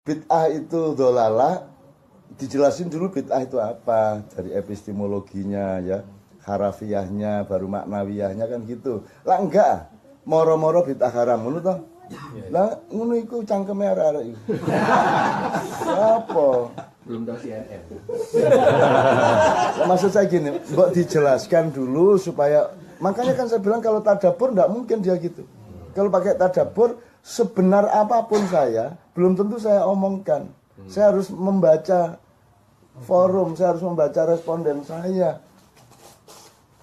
Bid'ah itu dolalah, dijelasin dulu bid'ah itu apa, dari epistemologinya ya, harafiahnya, baru maknawiyahnya kan gitu. Lah enggak, moro-moro bid'ah haram ngono toh. Lah ngono iku cangkeme arek-arek iku. Apa? Belum tahu CNN. Nah, maksud saya gini, mbok dijelaskan dulu supaya, makanya kan saya bilang kalau tadabbur enggak mungkin dia gitu. Kalau pakai tadabbur, sebenar apapun saya, belum tentu saya omongkan. Saya harus membaca forum, saya harus membaca responden saya.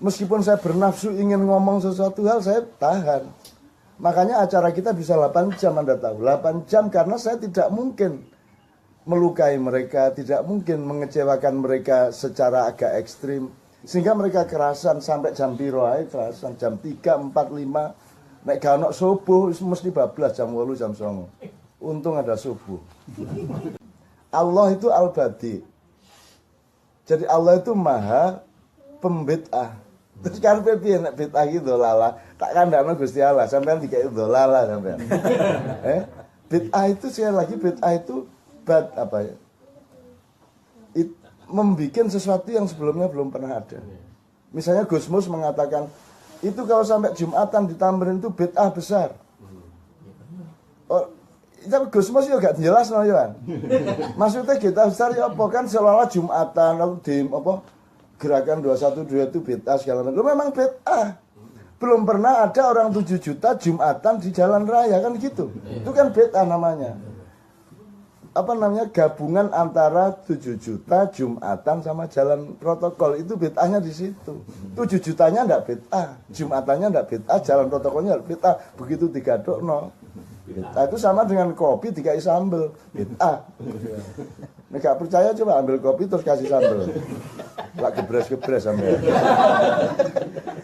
Meskipun saya bernafsu ingin ngomong sesuatu hal, saya tahan. Makanya acara kita bisa 8 jam, Anda tahu. 8 jam karena saya tidak mungkin melukai mereka, tidak mungkin mengecewakan mereka secara agak ekstrim. Sehingga mereka kerasan sampai jam piro ae kerasan, jam 3, 4, 5. Nek gak ono subuh mesti bablas jam 8 jam 9. Untung ada subuh. Allah itu al-badi. Jadi Allah itu maha pembid'ah. Terus kan piye nek bid'ah iki dolala, tak kandhane Gusti Allah, sampean dikek dolala sampean. Bid'ah itu sekali lagi bid'ah itu apa ya? Membikin sesuatu yang sebelumnya belum pernah ada. Misalnya Gusmus mengatakan itu kalau sampai Jumatan ditambahin itu bid'ah besar. Oh, tapi Gusmus juga gak jelas no ya. Maksudnya kita besar ya apa kan seolah-olah Jumatan atau di apa gerakan 212 itu bid'ah segala macam. Lu memang bid'ah. Belum pernah ada orang 7 juta Jumatan di jalan raya kan gitu. Itu kan bid'ah namanya. Apa namanya, gabungan antara 7 juta Jumatan sama jalan protokol, itu bid'ahnya di situ. 7 jutanya enggak bid'ah, Jumatannya enggak bid'ah, jalan protokolnya enggak bid'ah. Begitu digadukno bid'ah. Itu sama dengan kopi dikai sambel, bid'ah. Nek gak percaya coba ambil kopi terus kasih sambel. Lah gebres-gebres sampai.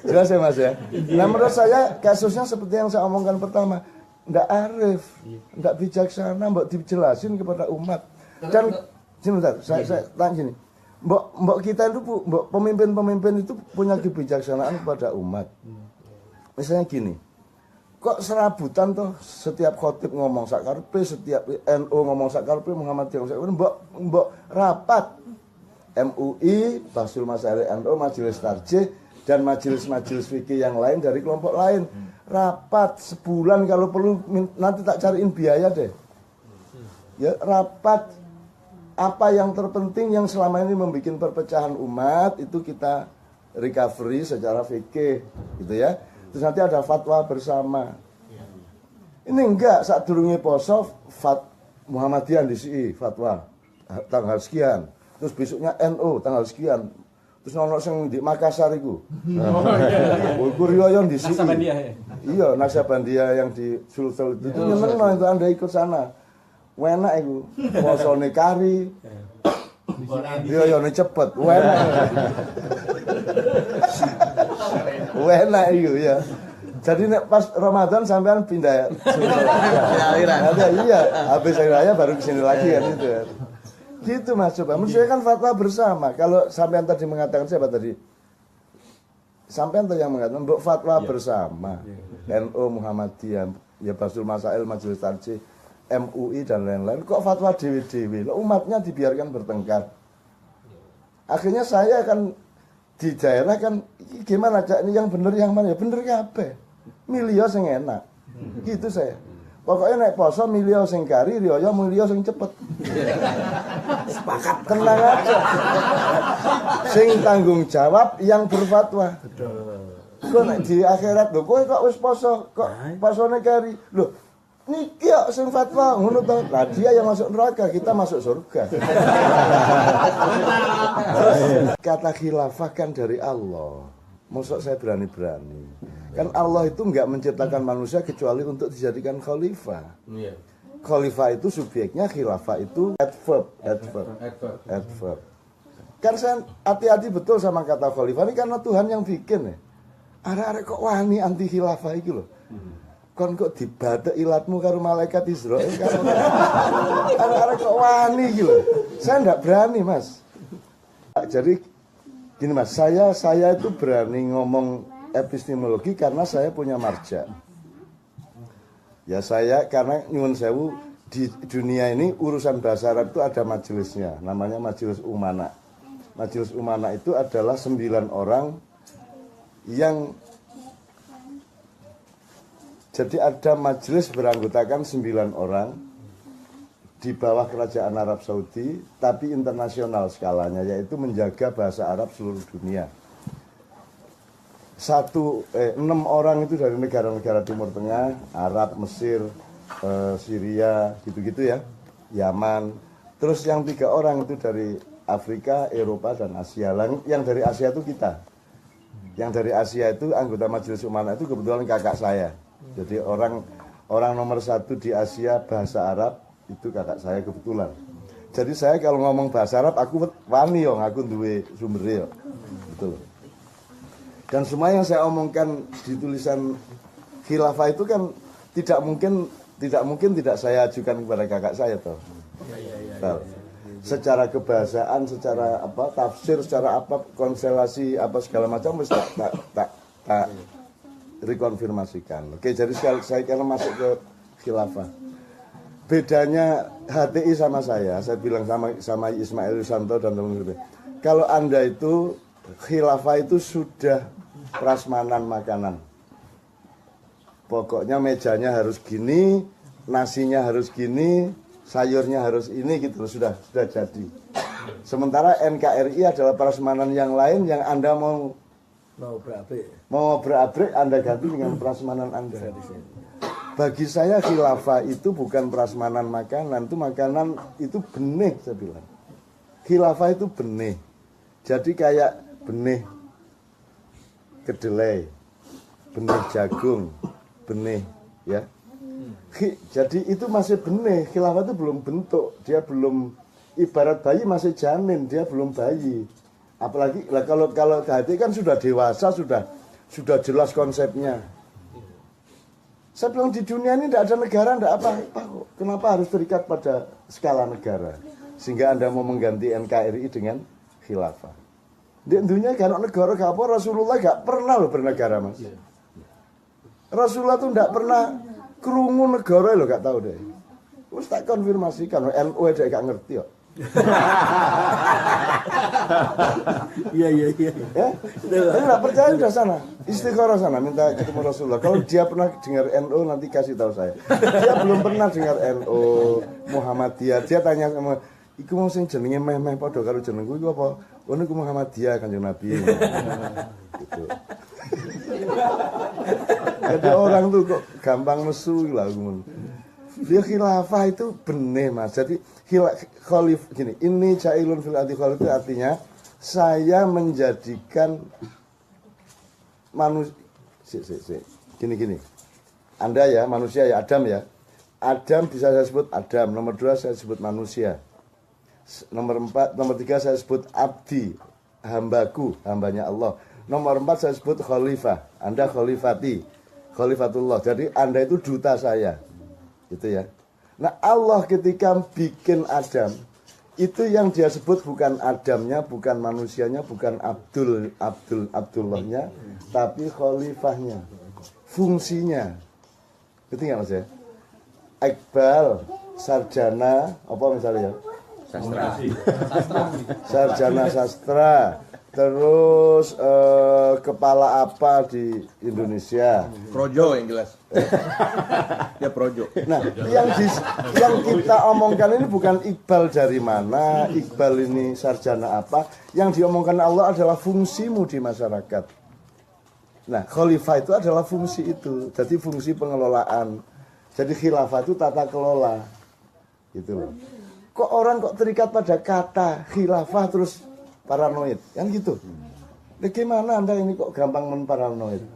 Jelas ya Mas ya? Nah menurut saya kasusnya seperti yang saya omongkan pertama. Nggak arif, nggak bijaksana, mbok dijelasin kepada umat. Dan sebentar, saya tanya gini, mbok kita itu, mbok pemimpin-pemimpin itu punya kebijaksanaan kepada umat. Misalnya gini, kok serabutan toh setiap khotib ngomong sakarpe, setiap NU ngomong sakarpe, Muhammadiyah ngomong sakarpe, mbok rapat MUI, Basul Masail NU, Majelis Tarjih, dan majelis-majelis fikih yang lain dari kelompok lain. Rapat sebulan kalau perlu, nanti tak cariin biaya deh. Ya, rapat apa yang terpenting yang selama ini membuat perpecahan umat itu kita recovery secara fikih gitu ya. Terus nanti ada fatwa bersama. Ini enggak, saat durunge poso Muhammadiyah di sini fatwa tanggal sekian. Terus besoknya NU tanggal sekian. Terus ono sing di Makassar iku. Iku riyo di sini. Iya, Naksabandia yang di Sulsel itu nyenengno itu Anda ikut sana. Enak iku. Posone kari. Riyo cepet. Enak iku ya. Jadi nek pas Ramadan sampean pindah. Iya, habis hari raya baru kesini lagi kan itu ya. Gitu Mas, coba. Menurut saya kan fatwa bersama. Kalau sampean tadi mengatakan siapa tadi? Sampean tadi yang mengatakan mbok fatwa bersama. NU, Muhammadiyah, ya Basul Masail, Majelis Tarjih, MUI dan lain-lain. Kok fatwa dewi-dewi? Umatnya dibiarkan bertengkar. Akhirnya saya akan di daerah kan gimana Cak, ini yang bener yang mana? Ya bener kabeh. Milih sing enak. Gitu saya. Pokoknya naik poso milih sing kari, riyo milih sing cepet. Sepakat, tenang aja. Sing tanggung jawab yang berfatwa. Kok nek di akhirat lho kowe kok wis poso, kok posone kari. Lho, niki kok sing fatwa ngono to. Lah dia yang masuk neraka, kita masuk surga. Kata khilafah kan dari Allah. Maksud saya berani-berani. Kan Allah itu enggak menciptakan manusia kecuali untuk dijadikan khalifah. Khalifah itu subjeknya, khilafah itu adverb. Kan saya hati-hati betul sama kata khalifah ini karena Tuhan yang bikin ya. Arek-arek kok wani anti khilafah iki lho. Kon kok dibatek ilatmu karo malaikat Israil kan. Arek-arek kok wani iki lho. Saya enggak berani, Mas. Jadi gini Mas, saya itu berani ngomong epistemologi karena saya punya marja. Ya saya karena nyuwun sewu di dunia ini urusan bahasa Arab itu ada majelisnya, namanya Majelis Umana. Majelis Umana itu adalah 9 orang yang jadi ada majelis beranggotakan 9 orang di bawah kerajaan Arab Saudi, tapi internasional skalanya, yaitu menjaga bahasa Arab seluruh dunia. 6 orang itu dari negara-negara Timur Tengah, Arab, Mesir, Syria, gitu-gitu ya, Yaman. Terus yang 3 orang itu dari Afrika, Eropa, dan Asia. Yang dari Asia itu kita. Yang dari Asia itu anggota Majelis Umana itu kebetulan kakak saya. Jadi orang nomor 1 di Asia bahasa Arab itu kakak saya kebetulan. Jadi saya kalau ngomong bahasa Arab aku wani yo, aku duwe sumber yo. Gitu loh. Dan semua yang saya omongkan di tulisan khilafah itu kan tidak mungkin tidak saya ajukan kepada kakak saya toh. Secara kebahasaan, secara apa tafsir, secara apa konstelasi apa segala macam mesti tak rekonfirmasikan. Oke, jadi saya kira masuk ke khilafah. Bedanya HTI sama saya bilang sama Ismail Yusanto dan teman-teman. Kalau Anda itu khilafah itu sudah prasmanan makanan. Pokoknya mejanya harus gini, nasinya harus gini, sayurnya harus ini gitu, sudah jadi. Sementara NKRI adalah prasmanan yang lain yang Anda mau berabrik Anda ganti dengan prasmanan Anda. Bagi saya khilafah itu bukan prasmanan makanan, itu makanan itu benih saya bilang. Khilafah itu benih. Jadi kayak benih kedelai, benih jagung, benih ya. Jadi itu masih benih, khilafah itu belum bentuk, dia belum, ibarat bayi masih janin, dia belum bayi. Apalagi lah kalau KHT kan sudah dewasa, sudah jelas konsepnya. Saya bilang di dunia ini tidak ada negara, tidak apa-apa kok. Kenapa harus terikat pada skala negara? Sehingga Anda mau mengganti NKRI dengan khilafah. Di dunia kalau negara gak apa, Rasulullah gak pernah loh bernegara, Mas. Rasulullah tuh tidak pernah kerungu negara loh, gak tahu deh. Terus tak konfirmasikan, NU aja gak ngerti kok. Iya. Ya, nggak percaya udah sana, istikharah sana, minta ketemu Rasulullah. Kalau dia pernah dengar NU nanti kasih tahu saya. Dia belum pernah dengar NU, Muhammadiyah. Dia tanya sama, iku mau sing jenenge meh-meh padha karo jenengku iku apa? Oh niku Muhammadiyah Kanjeng Nabi. Gitu. Jadi orang tuh kok gampang nesu lah ngono. Dia khilafah itu benih, Mas. Jadi khalif gini, ini jailun fil ardi khalif itu artinya saya menjadikan manusia gini. Anda ya, manusia ya, Adam ya. Adam bisa saya sebut Adam, nomor 2 saya sebut manusia. Nomor 3 saya sebut abdi, hambaku, hambanya Allah. Nomor 4 saya sebut khalifah, Anda khalifati, khalifatullah. Jadi Anda itu duta saya. Gitu ya. Nah, Allah ketika bikin Adam, itu yang dia sebut bukan Adamnya, bukan manusianya, bukan Abdullahnya, tapi khalifahnya. Fungsinya. Ngerti nggak Mas ya? Iqbal, sarjana, apa misalnya ya? Sarjana sastra. Terus kepala apa di Indonesia? Projo yang jelas. Ya projo. Nah, yang kita omongkan ini bukan Iqbal dari mana, Iqbal ini sarjana apa. Yang diomongkan Allah adalah fungsimu di masyarakat. Nah, khalifah itu adalah fungsi itu. Jadi fungsi pengelolaan. Jadi khilafah itu tata kelola. Gitu loh. Kok orang kok terikat pada kata khilafah terus paranoid, kan gitu. Bagaimana Anda ini kok gampang menparanoid?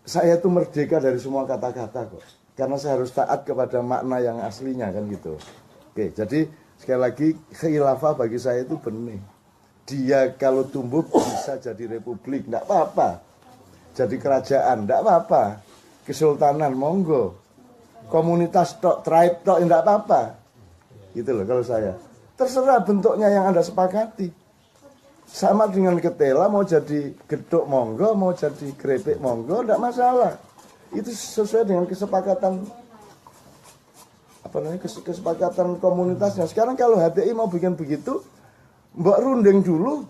Saya itu merdeka dari semua kata-kata kok. Karena saya harus taat kepada makna yang aslinya, kan gitu. Oke, jadi sekali lagi khilafah bagi saya itu benih. Dia kalau tumbuh bisa jadi republik, enggak apa-apa. Jadi kerajaan, enggak apa-apa. Kesultanan, monggo. Komunitas tok, tribe tok, enggak apa-apa. Gitu loh kalau saya. Terserah bentuknya yang Anda sepakati. Sama dengan ketela, mau jadi gedok monggo, mau jadi keripik monggo, tidak masalah. Itu sesuai dengan kesepakatan kesepakatan komunitasnya. Sekarang kalau HTI mau bikin begitu, mbak runding dulu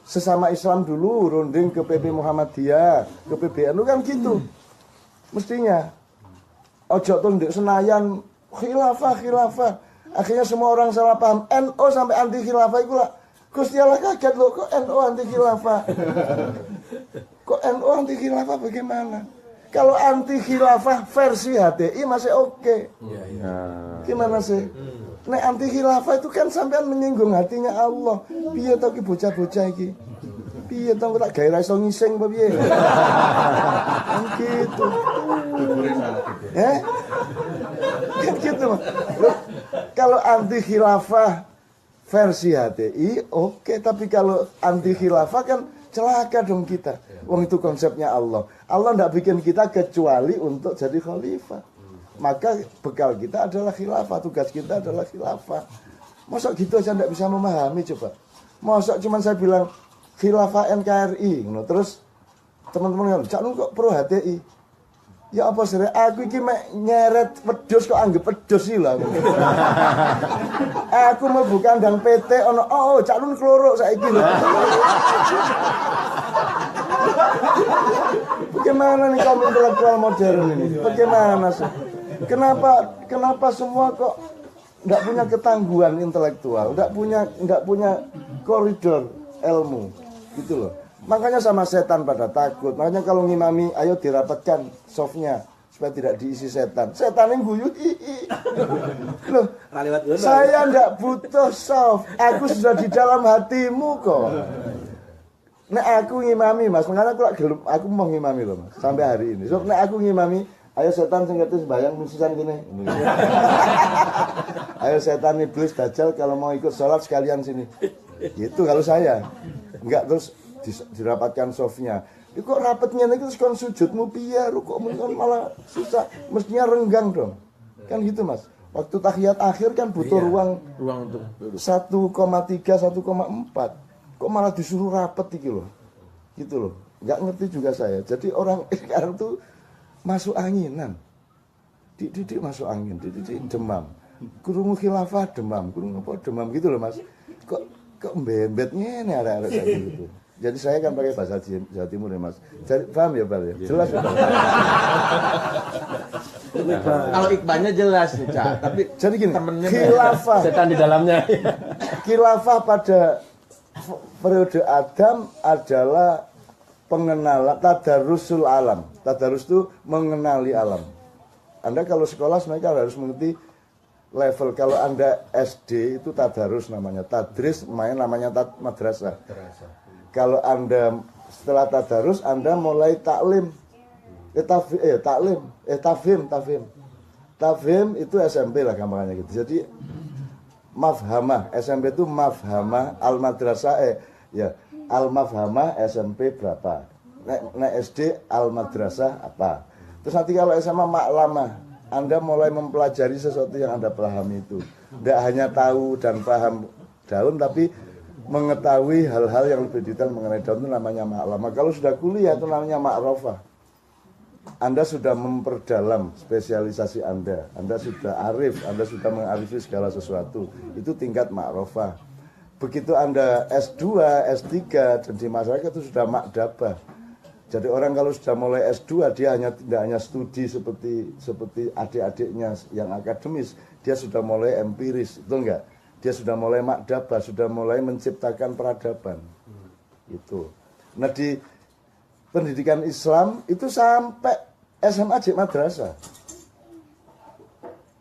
sesama Islam dulu, runding ke PP Muhammadiyah, ke PBNU kan gitu. Mestinya ojo tuh ndek Senayan khilafah. Akhirnya semua orang salah paham. NU sampai anti khilafah itu lah. Gusti Allah kaget loh, kok NU anti khilafah? Kok NU anti khilafah bagaimana? Kalau anti khilafah versi HTI masih oke. Gimana sih? Nek anti khilafah itu kan sampean menyinggung hatinya Allah. Piye to ki bocah-bocah iki? Piye to tak gawe iso ngising apa piye? Kan gitu. Kan gitu. Loh, kalau anti khilafah versi HTI oke, tapi kalau anti khilafah kan celaka dong kita. Wong itu konsepnya Allah. Allah tidak bikin kita kecuali untuk jadi khalifah. Maka bekal kita adalah khilafah, tugas kita adalah khilafah. Masa gitu aja tidak bisa memahami coba. Masa cuma saya bilang khilafah NKRI, terus teman-teman Cak Nun kok pro HTI? Ya apa sih? Aku iki mek nyeret wedhus kok anggap wedhus sih lah. Aku mlebu kandang PT ono Cak Nun kloro saiki lho. Bagaimana nih kaum intelektual modern ini? Bagaimana sih? Kenapa semua kok enggak punya ketangguhan intelektual, enggak punya koridor ilmu gitu loh. Makanya sama setan pada takut. Makanya kalau ngimami, ayo dirapatkan softnya supaya tidak diisi setan. Setan yang guyut, loh, saya enggak butuh soft. Aku sudah di dalam hatimu kok. Nek aku ngimami mas, makanya aku mau ngimami loh mas, sampai hari ini. So, nek aku ngimami, ayo setan sing ngerti sembahyang musisan gini. Ayo setan iblis dajjal kalau mau ikut sholat sekalian sini. Gitu kalau saya. Enggak terus dirapatkan softnya. Kok rapatnya nih terus kon sujudmu piye, rukukmu kan malah susah. Mestinya renggang dong. Kan gitu mas. Waktu tahiyat akhir kan butuh ruang untuk 1,3 1,4. Kok malah disuruh rapet iki loh. Gitu loh. Enggak ngerti juga saya. Jadi orang sekarang tuh masuk anginan. Didik masuk angin, didik demam. Kurungu khilafah demam, kurungu apa demam gitu loh mas. Kok mbembet ngene arek-arek kayak gitu. Jadi saya kan pakai bahasa Jawa Timur ya mas. Jadi, paham ya Bal ya? Jelas ya? Kalau ikbannya jelas nih Cak. Tapi jadi gini, temennya khilafah. Setan di dalamnya. Khilafah pada periode Adam adalah pengenalan tadarusul alam. Tadarus itu mengenali alam. Anda kalau sekolah sebenarnya harus mengerti level. Kalau Anda SD itu tadarus namanya. Tadris main namanya madrasah. Kalau Anda setelah tadarus Anda mulai taklim. Tafhim itu SMP lah gampangannya gitu. Jadi mafhamah, SMP itu mafhamah al-madrasah al-mafhamah SMP berapa? Nek SD al-madrasah apa? Terus nanti kalau SMA maklamah, Anda mulai mempelajari sesuatu yang Anda pahami itu. Tidak hanya tahu dan paham daun, tapi mengetahui hal-hal yang lebih detail mengenai daun itu namanya maklamah. Kalau sudah kuliah itu namanya ma'rofah. Anda sudah memperdalam spesialisasi Anda. Anda sudah arif, Anda sudah mengarifi segala sesuatu. Itu tingkat ma'rofah. Begitu Anda S2, S3 dan di masyarakat itu sudah makdabah. Jadi orang kalau sudah mulai S2 dia tidak hanya studi seperti adik-adiknya yang akademis, dia sudah mulai empiris, itu enggak? Dia sudah mulai makdabah, sudah mulai menciptakan peradaban. Itu. Nah di pendidikan Islam itu sampai SMA di madrasah.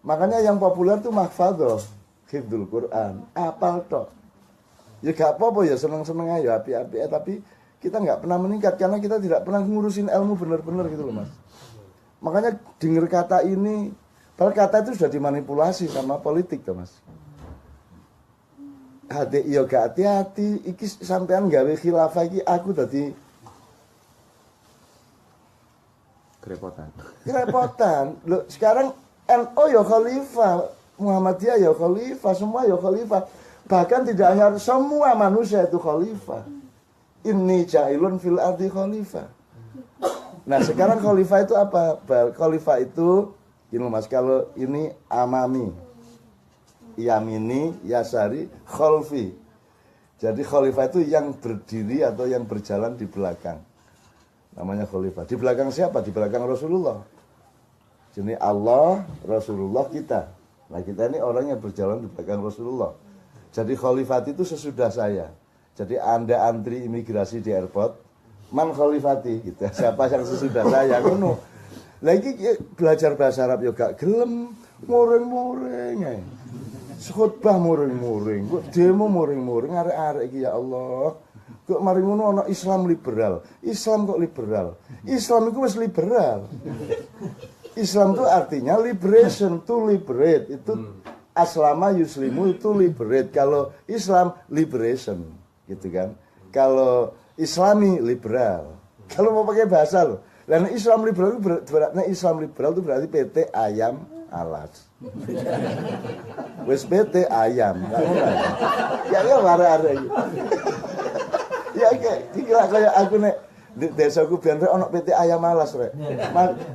Makanya yang populer itu mahfadzoh, hifdzul Quran, apal tok. Ya gak apa-apa ya, seneng-seneng aja, api-api, tapi kita nggak pernah meningkat karena kita tidak pernah ngurusin ilmu benar-benar gitu loh mas. Makanya dengar kata ini, padahal kata itu sudah dimanipulasi sama politik tuh mas. HTI yo gak hati-hati, iki sampean gawe khilafah iki aku tadi kerepotan. Loh, sekarang NU ya khalifah, Muhammadiyah ya khalifah, semua ya khalifah. Bahkan tidak hanya semua manusia itu khalifah. Inni ja'ilun fil ardi khalifah. Nah, sekarang khalifah itu apa? Khalifah itu Gini Mas, kalau ini amami, yamini, yasari, khalfi. Jadi khalifah itu yang berdiri atau yang berjalan di belakang. Namanya khalifah. Di belakang siapa? Di belakang Rasulullah. Jadi Allah, Rasulullah, kita. Nah kita ini orang yang berjalan di belakang Rasulullah. Jadi khalifati itu sesudah saya. Jadi Anda antri imigrasi di airport, man khalifati gitu. Siapa yang sesudah saya? Ngono. Lagi belajar bahasa Arab yo gak gelem, muring-muring ae. Khotbah muring-muring, kok demo muring-muring arek-arek iki ya Allah. Kok mari ngono ana Islam liberal. Islam kok liberal? Islam itu wis liberal. Islam itu artinya liberation, to liberate. Itu aslama yuslimu, to liberate. Kalau Islam liberation, gitu kan. Kalau Islami liberal. Kalau mau pakai bahasa loh. Dan Islam liberal itu berarti PT ayam alas. Wes PT ayam. Ya warna-warna. Ya kayak aku nek di desaku biyen ono PT ayam alas rek.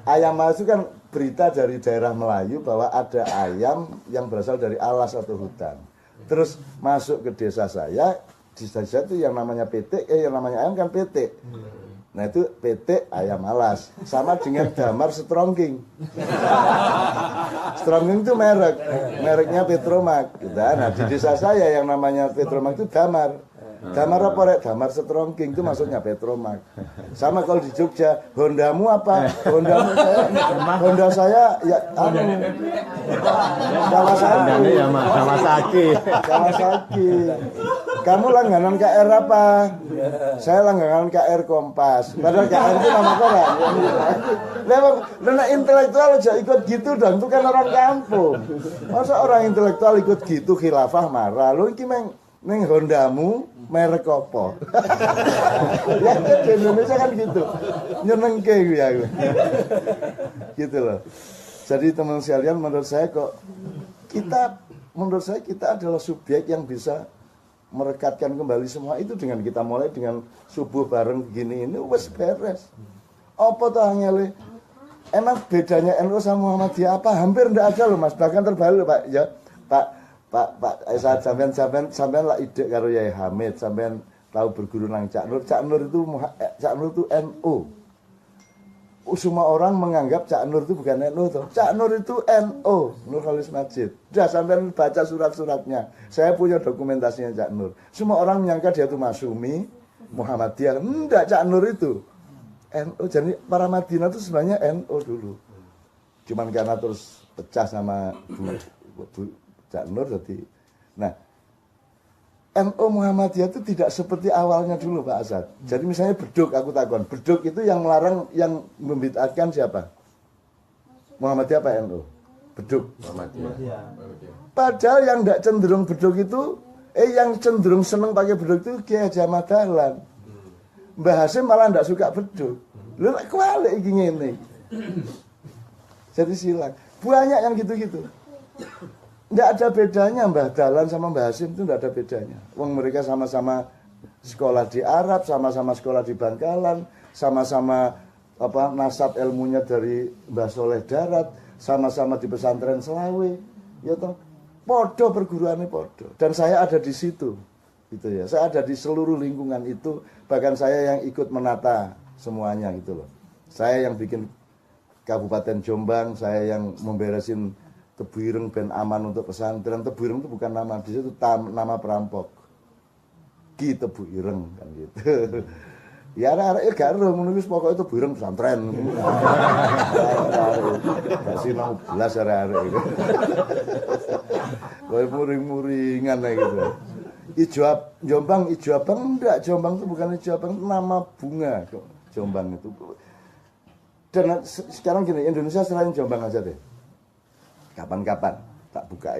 Ayam alas itu kan berita dari daerah Melayu bahwa ada ayam yang berasal dari alas atau hutan. Terus masuk ke desa saya, di desa itu yang namanya PT, yang namanya ayam kan PT. Nah itu PT ayam alas sama dengan Damar Strongking. Strongking itu mereknya Petromak. Gitu. Nah di desa saya yang namanya Petromak itu Damar. Damar apa rek? Damar Strongking itu maksudnya Petromak. Sama kalau di Jogja, Hondamu apa? Honda saya ya Kawasaki. Kawasaki. Kamu langganan KR apa? Saya langganan KR Kompas. Padahal KR itu nama orang. Karena intelektual aja ikut gitu dan itu kan orang kampung. Masa orang intelektual ikut gitu khilafah marah. Lu iki neng Hondamu merek apa? Ya di Indonesia kan gitu. Nyenengke gue ya gue. Gitu loh. Jadi teman sekalian menurut saya kita adalah subjek yang bisa merekatkan kembali semua itu dengan kita mulai dengan subuh bareng begini ini wes beres. Apa tuh angele? Emang bedanya NU sama Muhammadiyah apa? Hampir ndak ada loh Mas. Bahkan terbalik Pak ya. Pak sampean lah ide karo Yai Hamid, sampean tahu berguru nang Cak Nur. Cak Nur itu NU. Semua orang menganggap Cak Nur itu bukan NU toh. Cak Nur itu NU, Nurholis Majid. Udah sampean baca surat-suratnya. Saya punya dokumentasinya Cak Nur. Semua orang menyangka dia itu Masumi, Muhammadiyah. Enggak, Cak Nur itu NU. Jadi para Madinah itu sebenarnya NU dulu. Cuman karena terus pecah sama Bu Cak Nur jadi. Nah, NU Muhammadiyah itu tidak seperti awalnya dulu Pak Asad. Jadi misalnya beduk, aku takon. Beduk itu yang melarang, yang membid'ahkan siapa? Muhammadiyah apa NU? Beduk. Muhammadiyah. Padahal yang tidak cenderung beduk itu, yang cenderung seneng pakai beduk itu Kiai Haji Ahmad Dahlan. Mbah Hasim malah tidak suka beduk. Lu kualik ini. Jadi silang. Banyak yang gitu-gitu. Tidak ada bedanya Mbah Dahlan sama Mbah Hasim itu tidak ada bedanya. Wong mereka sama-sama sekolah di Arab, sama-sama sekolah di Bangkalan, sama-sama nasab ilmunya dari Mbah Soleh Darat, sama-sama di pesantren Selawe. Ya toh, podo perguruannya podo. Dan saya ada di situ. Gitu ya. Saya ada di seluruh lingkungan itu, bahkan saya yang ikut menata semuanya gitu loh. Saya yang bikin Kabupaten Jombang, saya yang memberesin Tebu Ireng ben aman untuk pesantren. Tebu Ireng itu bukan nama, di situ nama perampok. Ki Tebu Ireng kan gitu. Ya arek-arek gak ero ngono wis pokoke Tebu Ireng pesantren. Gak sinau belas arek-arek itu. Kowe muring-muringan gitu. Ijo Jombang enggak, Jombang itu bukan Ijo Abang, nama bunga kok. Jombang itu. Dan sekarang gini, Indonesia selain Jombang aja deh. Kapan-kapan tak buka